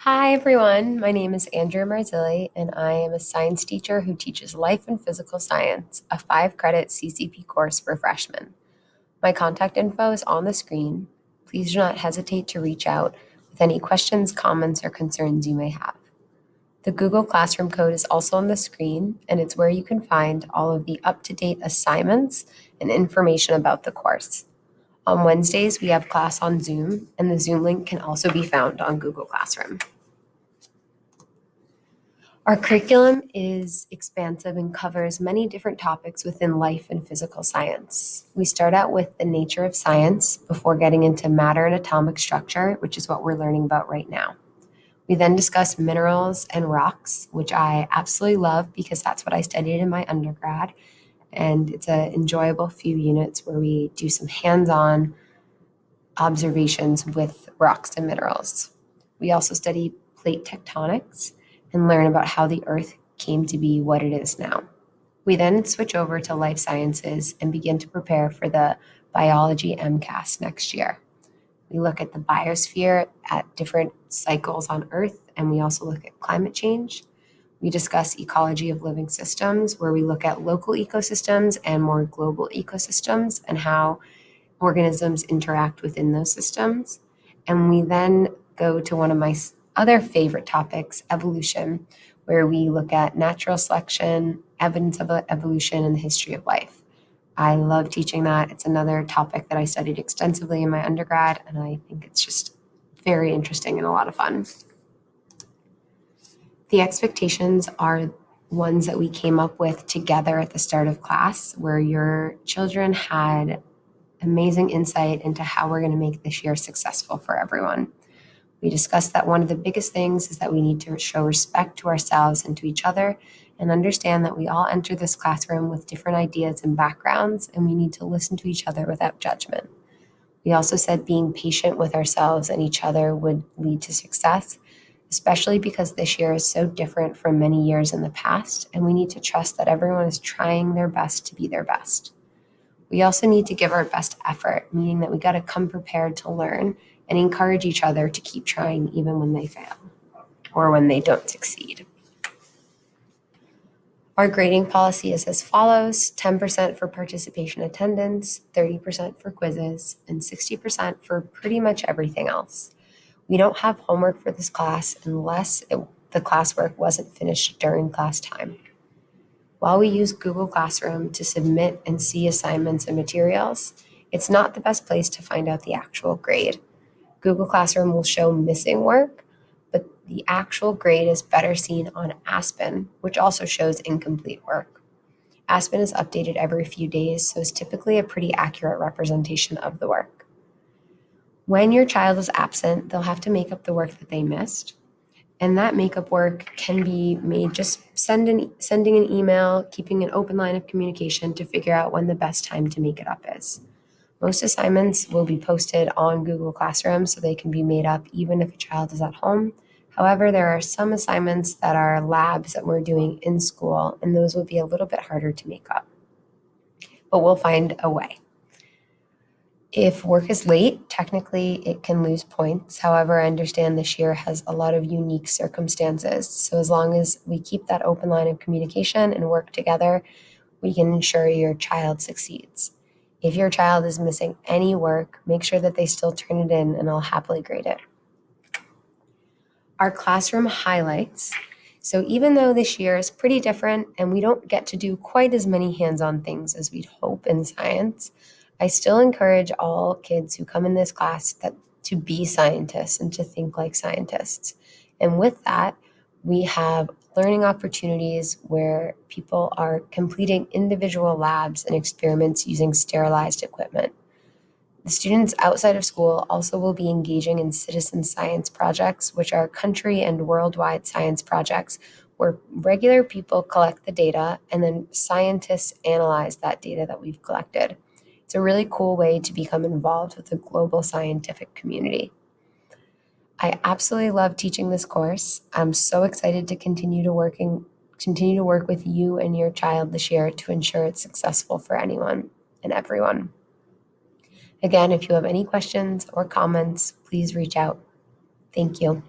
Hi, everyone. My name is Andrea Marzilli, and I am a science teacher who teaches life and physical science, a 5-credit CCP course for freshmen. My contact info is on the screen. Please do not hesitate to reach out with any questions, comments, or concerns you may have. The Google Classroom code is also on the screen, and it's where you can find all of the up-to-date assignments and information about the course. On Wednesdays, we have class on Zoom, and the Zoom link can also be found on Google Classroom. Our curriculum is expansive and covers many different topics within life and physical science. We start out with the nature of science before getting into matter and atomic structure, which is what we're learning about right now. We then discuss minerals and rocks, which I absolutely love because that's what I studied in my undergrad. And it's an enjoyable few units where we do some hands-on observations with rocks and minerals. We also study plate tectonics and learn about how the Earth came to be what it is now. We then switch over to life sciences and begin to prepare for the biology MCAS next year. We look at the biosphere at different cycles on Earth, and we also look at climate change. We discuss ecology of living systems, where we look at local ecosystems and more global ecosystems and how organisms interact within those systems. And we then go to one of my other favorite topics, evolution, where we look at natural selection, evidence of evolution, and the history of life. I love teaching that. It's another topic that I studied extensively in my undergrad, and I think it's just very interesting and a lot of fun. The expectations are ones that we came up with together at the start of class, where your children had amazing insight into how we're going to make this year successful for everyone. We discussed that one of the biggest things is that we need to show respect to ourselves and to each other and understand that we all enter this classroom with different ideas and backgrounds, and we need to listen to each other without judgment. We also said being patient with ourselves and each other would lead to success, especially because this year is so different from many years in the past, and we need to trust that everyone is trying their best to be their best. We also need to give our best effort, meaning that we got to come prepared to learn and encourage each other to keep trying even when they fail or when they don't succeed. Our grading policy is as follows: 10% for participation attendance, 30% for quizzes, and 60% for pretty much everything else. We don't have homework for this class unless the classwork wasn't finished during class time. While we use Google Classroom to submit and see assignments and materials, it's not the best place to find out the actual grade. Google Classroom will show missing work, but the actual grade is better seen on Aspen, which also shows incomplete work. Aspen is updated every few days, so it's typically a pretty accurate representation of the work. When your child is absent, they'll have to make up the work that they missed. And that makeup work can be made just sending an email, keeping an open line of communication to figure out when the best time to make it up is. Most assignments will be posted on Google Classroom so they can be made up even if a child is at home. However, there are some assignments that are labs that we're doing in school, and those will be a little bit harder to make up. But we'll find a way. If work is late, technically it can lose points. However, I understand this year has a lot of unique circumstances. So as long as we keep that open line of communication and work together, we can ensure your child succeeds. If your child is missing any work, make sure that they still turn it in and I'll happily grade it. Our classroom highlights. So even though this year is pretty different and we don't get to do quite as many hands-on things as we'd hope in science, I still encourage all kids who come in this class to be scientists and to think like scientists. And with that, we have learning opportunities where people are completing individual labs and experiments using sterilized equipment. The students outside of school also will be engaging in citizen science projects, which are country and worldwide science projects where regular people collect the data and then scientists analyze that data that we've collected. It's a really cool way to become involved with the global scientific community. I absolutely love teaching this course. I'm so excited to continue to work with you and your child this year to ensure it's successful for anyone and everyone. Again, if you have any questions or comments, please reach out. Thank you.